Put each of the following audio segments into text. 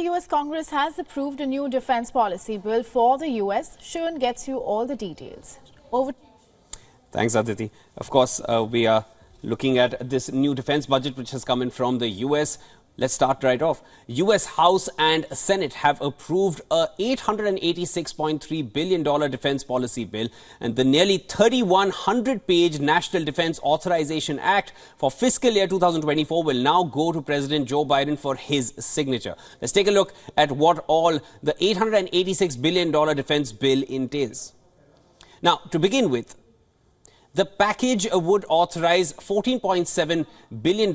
U.S. Congress has approved a new defense policy bill for the U.S. Shaun gets you all the details. Over. Thanks, Aditi. Of course, we are looking at this new defense budget which has come in from the U.S. Let's start right off. U.S. House and Senate have approved a $886.3 billion defense policy bill, and the nearly 3,100-page National Defense Authorization Act for fiscal year 2024 will now go to President Joe Biden for his signature. Let's take a look at what all the $886 billion defense bill entails. Now, to begin with, the package would authorize $14.7 billion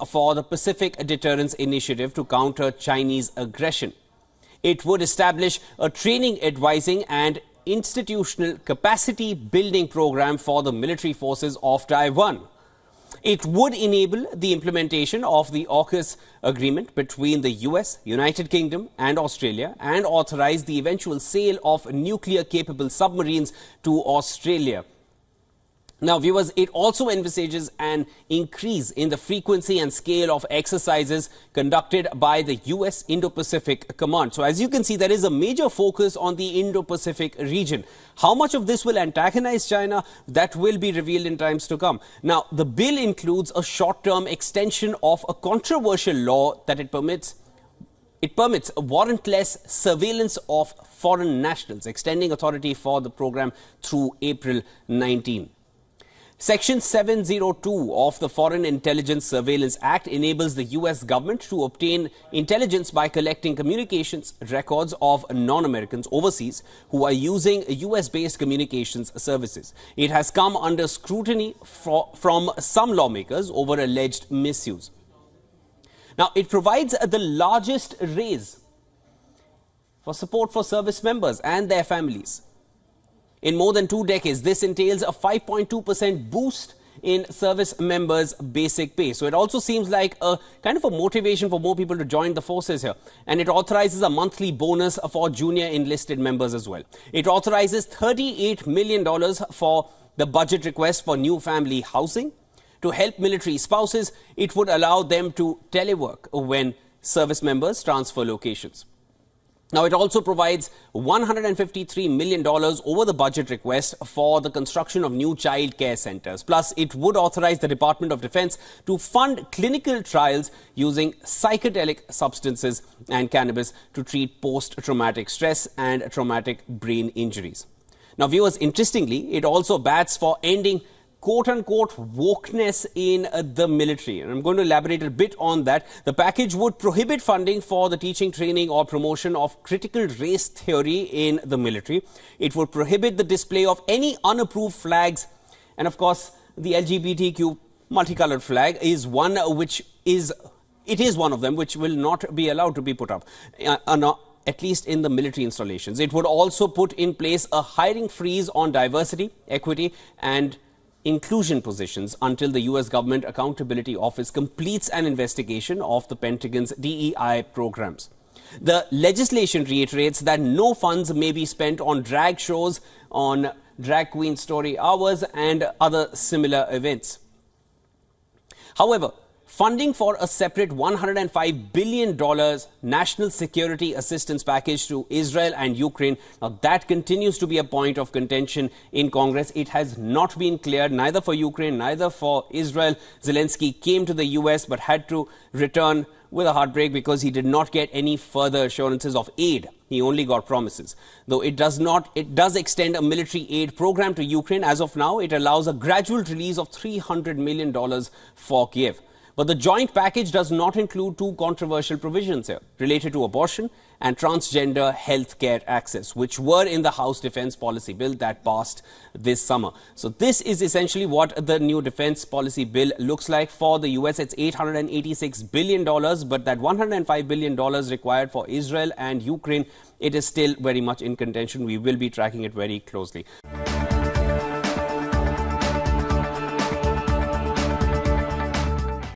for the Pacific Deterrence Initiative to counter Chinese aggression. It would establish a training, advising and institutional capacity building program for the military forces of Taiwan. It would enable the implementation of the AUKUS agreement between the US, United Kingdom and Australia, and authorize the eventual sale of nuclear-capable submarines to Australia. Now, viewers, it also envisages an increase in the frequency and scale of exercises conducted by the US Indo-Pacific Command. So, as you can see, there is a major focus on the Indo-Pacific region. How much of this will antagonize China? That will be revealed in times to come. Now, the bill includes a short-term extension of a controversial law that it permits warrantless surveillance of foreign nationals, extending authority for the program through April 19. Section 702 of the Foreign Intelligence Surveillance Act enables the U.S. government to obtain intelligence by collecting communications records of non-Americans overseas who are using U.S.-based communications services. It has come under scrutiny from some lawmakers over alleged misuse. Now, it provides the largest raise for support for service members and their families in more than 2 decades. This entails a 5.2% boost in service members' basic pay. So it also seems like a kind of a motivation for more people to join the forces here. And it authorizes a monthly bonus for junior enlisted members as well. It authorizes $38 million for the budget request for new family housing. To help military spouses, it would allow them to telework when service members transfer locations. Now, it also provides $153 million over the budget request for the construction of new child care centers. Plus, it would authorize the Department of Defense to fund clinical trials using psychedelic substances and cannabis to treat post-traumatic stress and traumatic brain injuries. Now, viewers, interestingly, it also bats for ending quote-unquote wokeness in the military. And I'm going to elaborate a bit on that. The package would prohibit funding for the teaching, training or promotion of critical race theory in the military. It would prohibit the display of any unapproved flags. And of course, the LGBTQ multicolored flag is one which is one of them which will not be allowed to be put up, at least in the military installations. It would also put in place a hiring freeze on diversity, equity and inclusion positions until the U.S. Government Accountability Office completes an investigation of the Pentagon's DEI programs. The legislation reiterates that no funds may be spent on drag shows, on drag queen story hours and other similar events. However, funding for a separate $105 billion national security assistance package to Israel and Ukraine, now that continues to be a point of contention in Congress. It has not been cleared, neither for Ukraine, neither for Israel. Zelensky came to the US but had to return with a heartbreak because he did not get any further assurances of aid. He only got promises. Though it does extend a military aid program to Ukraine. As of now, it allows a gradual release of $300 million for Kiev. But the joint package does not include two controversial provisions here related to abortion and transgender health care access, which were in the House Defense Policy Bill that passed this summer. So this is essentially what the new defense policy bill looks like for the US. It's $886 billion, but that $105 billion required for Israel and Ukraine, it is still very much in contention. We will be tracking it very closely.